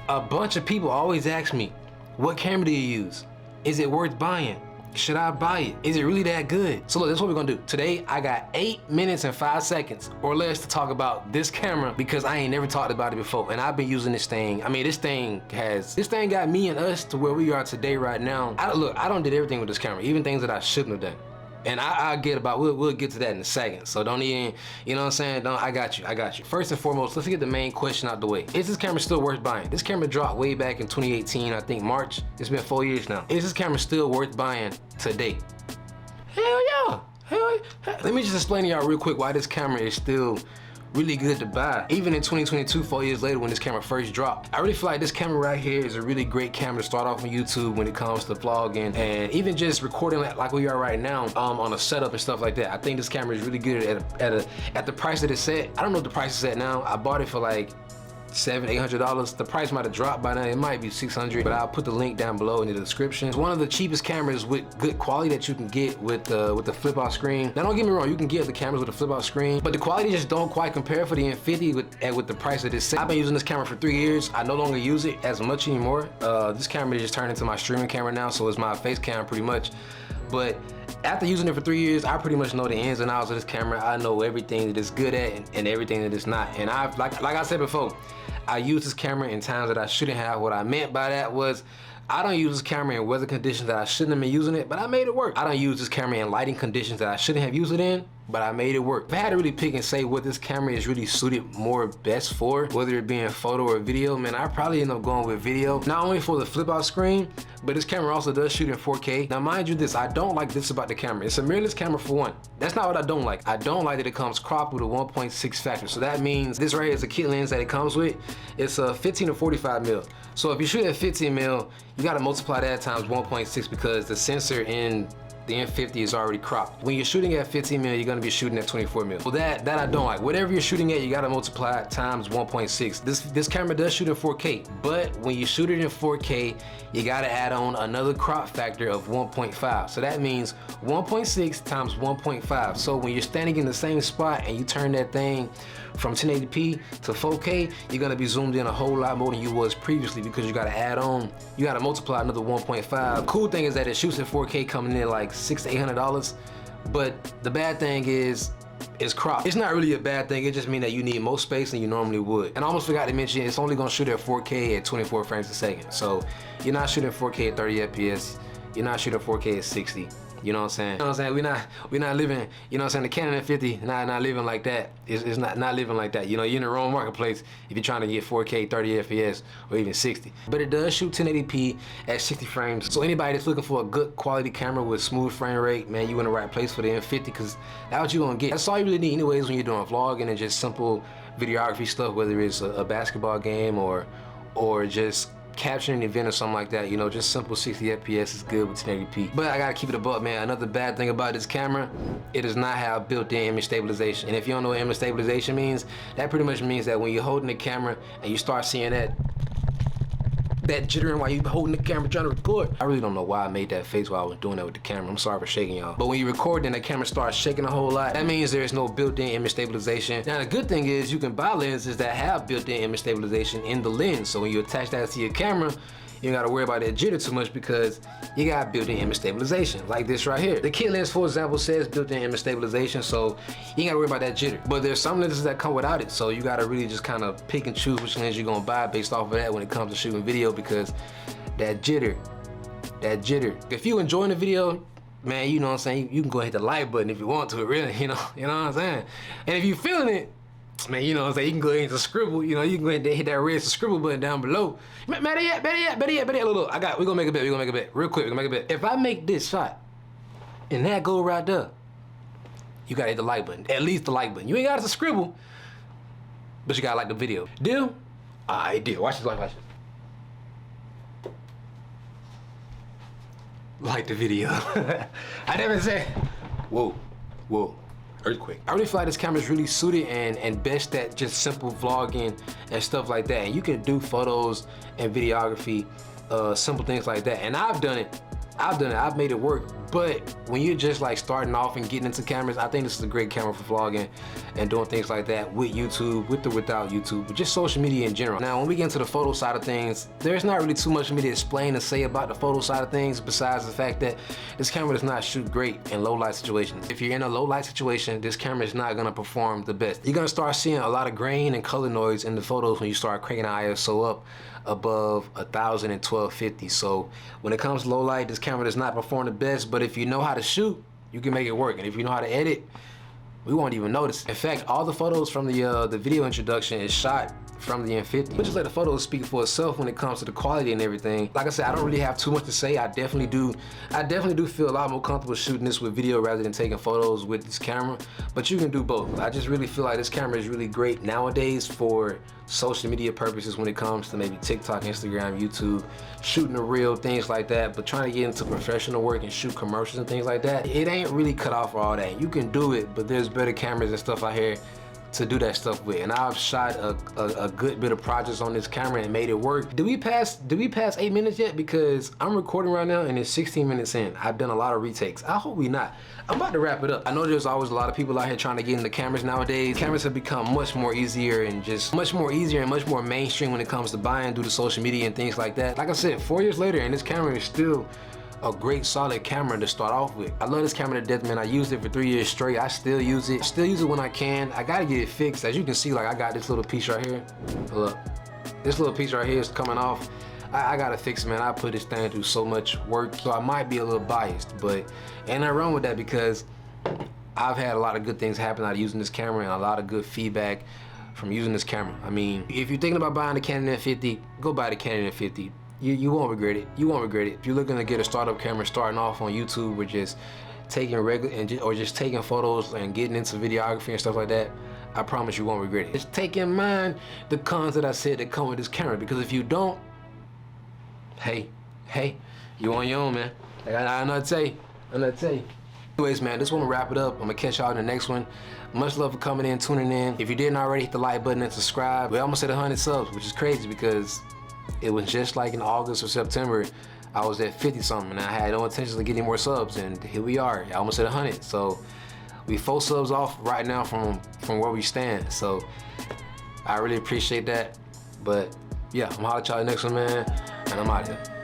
A bunch of people always ask me, what camera do you use? Is it worth buying? Should I buy it? Is it really that good? So look, this is what we're gonna do. Today, I got 8 minutes and 5 seconds or less to talk about this camera because I ain't never talked about it before. And I've been using this thing. I mean, this thing got me and us to where we are today right now. I don't did everything with this camera, even things that I shouldn't have done. And I'll get about, we'll get to that in a second. So don't even, you know what I'm saying? I got you. First and foremost, let's get the main question out the way. Is this camera still worth buying? This camera dropped way back in 2018, I think March. It's been 4 years now. Is this camera still worth buying today? Hell yeah, hell yeah. Let me just explain to y'all real quick why this camera is still really good to buy. Even in 2022, 4 years later when this camera first dropped. I really feel like this camera right here is a really great camera to start off on YouTube when it comes to vlogging and even just recording like we are right now on a setup and stuff like that. I think this camera is really good at the price that it's set. I don't know what the price is at now. I bought it for like $700-800. The price might have dropped by now. It might be $600, but I'll put the link down below in the description. It's one of the cheapest cameras with good quality that you can get with the flip out screen. Now don't get me wrong, you can get the cameras with a flip out screen, but the quality just don't quite compare for the M50 with the price that it's set. I've been using this camera for 3 years. I no longer use it as much anymore. This camera just turned into my streaming camera now, so it's my face cam pretty much. But after using it for 3 years, I pretty much know the ins and outs of this camera. I know everything that it's good at and everything that it's not. And like I said before, I use this camera in times that I shouldn't have. What I meant by that was I don't use this camera in weather conditions that I shouldn't have been using it, but I made it work. I don't use this camera in lighting conditions that I shouldn't have used it in, but I made it work. If I had to really pick and say what this camera is really suited more best for, whether it be in photo or video, man, I probably end up going with video. Not only for the flip out screen, but this camera also does shoot in 4K. Now mind you this, I don't like this about the camera. It's a mirrorless camera for one. That's not what I don't like. I don't like that it comes cropped with a 1.6 factor. So that means this right here is a kit lens that it comes with. It's a 15 to 45 mil. So if you shoot at 15 mil, you gotta multiply that times 1.6 because the sensor in the M50 is already cropped. When you're shooting at 15 mil, you're gonna be shooting at 24 mil. Well, that I don't like. Whatever you're shooting at, you gotta multiply it times 1.6. This camera does shoot in 4K, but when you shoot it in 4K, you gotta add on another crop factor of 1.5. So that means 1.6 times 1.5. So when you're standing in the same spot and you turn that thing from 1080p to 4K, you're gonna be zoomed in a whole lot more than you was previously because you gotta add on, you gotta multiply another 1.5. Cool thing is that it shoots in 4K coming in like $600 to $800, but the bad thing is it's cropped. It's not really a bad thing, it just means that you need more space than you normally would. And I almost forgot to mention, it's only gonna shoot at 4K at 24 frames a second. So you're not shooting 4K at 30 FPS, you're not shooting 4K at 60. You know what I'm saying? You know what I'm saying? We're not living, you know what I'm saying? The Canon M50, not living like that. It's not living like that. You know, you're in the wrong marketplace if you're trying to get 4K, 30 FPS, or even 60. But it does shoot 1080p at 60 frames. So anybody that's looking for a good quality camera with smooth frame rate, man, you in the right place for the M50 because that's what you're gonna get. That's all you really need anyways when you're doing vlogging and just simple videography stuff, whether it's a basketball game or just capturing an event or something like that, you know, just simple 60 FPS is good with 1080p. But I gotta keep it above, man. Another bad thing about this camera, it does not have built-in image stabilization. And if you don't know what image stabilization means, that pretty much means that when you're holding the camera and you start seeing that jittering while you holding the camera trying to record. I really don't know why I made that face while I was doing that with the camera. I'm sorry for shaking y'all. But when you record and the camera starts shaking a whole lot, that means there's no built-in image stabilization. Now the good thing is you can buy lenses that have built-in image stabilization in the lens. So when you attach that to your camera, you ain't gotta worry about that jitter too much because you got built-in image stabilization, like this right here. The kit lens, for example, says built-in image stabilization, so you ain't gotta worry about that jitter. But there's some lenses that come without it, so you gotta really just kind of pick and choose which lens you're gonna buy based off of that when it comes to shooting video because that jitter. If you enjoying the video, man, you know what I'm saying, you can go hit the like button if you want to, really, you know what I'm saying? And if you feeling it, man, you know what I'm saying, you can go ahead and scribble, you know, you can go ahead and hit that red scribble button down below. Better yet, look, we're gonna make a bet, real quick, we're gonna make a bet. If I make this shot, and that go right there, you gotta hit the like button, at least the like button. You ain't gotta scribble, but you gotta like the video. Deal? Alright, deal, watch this, watch this. Like the video. I never said, whoa. Earthquake. I really feel like this camera is really suited and best at just simple vlogging and stuff like that. And you can do photos and videography, simple things like that. And I've done it. I've made it work. But when you're just like starting off and getting into cameras, I think this is a great camera for vlogging and doing things like that with YouTube, with or without YouTube, but just social media in general. Now, when we get into the photo side of things, there's not really too much for me to explain and say about the photo side of things besides the fact that this camera does not shoot great in low light situations. If you're in a low light situation, this camera is not gonna perform the best. You're gonna start seeing a lot of grain and color noise in the photos when you start cranking the ISO up above 1000 and 1250. So when it comes to low light, this camera does not perform the best, but if you know how to shoot, you can make it work. And if you know how to edit, we won't even notice. In fact, all the photos from the video introduction is shot from the M50. But just let the photos speak for itself when it comes to the quality and everything. Like I said, I don't really have too much to say. I definitely do feel a lot more comfortable shooting this with video rather than taking photos with this camera. But you can do both. I just really feel like this camera is really great nowadays for social media purposes when it comes to maybe TikTok, Instagram, YouTube, shooting the reel, things like that. But trying to get into professional work and shoot commercials and things like that, it ain't really cut off for all that. You can do it, but there's better cameras and stuff out here to do that stuff with. And I've shot a good bit of projects on this camera and made it work. Did we pass 8 minutes yet? Because I'm recording right now and it's 16 minutes in. I've done a lot of retakes. I hope we not. I'm about to wrap it up. I know there's always a lot of people out here trying to get into cameras nowadays. Cameras have become much more easier and much more mainstream when it comes to buying due to social media and things like that. Like I said, 4 years later and this camera is still a great solid camera to start off with. I love this camera to death, man. I used it for 3 years straight. I still use it. Still use it when I can. I gotta get it fixed. As you can see, like I got this little piece right here. Look, this little piece right here is coming off. I gotta fix it, man. I put this thing through so much work, so I might be a little biased, but ain't nothing wrong with that because I've had a lot of good things happen out of using this camera and a lot of good feedback from using this camera. I mean, if you're thinking about buying the Canon M50, go buy the Canon M50. You won't regret it. You won't regret it. If you're looking to get a startup camera starting off on YouTube or just taking just taking photos and getting into videography and stuff like that, I promise you won't regret it. Just take in mind the cons that I said that come with this camera, because if you don't, hey, you on your own, man. Like, I'm not tell you. Anyways, man, this one will wrap it up. I'm gonna catch y'all in the next one. Much love for coming in, tuning in. If you didn't already, hit the like button and subscribe. We almost hit 100 subs, which is crazy because it was just like in August or September, I was at 50 something and I had no intentions of getting more subs, and here we are, almost at 100. So we 4 subs off right now from where we stand. So I really appreciate that. But yeah, I'm gonna holler at y'all next one, man, and I'm out here.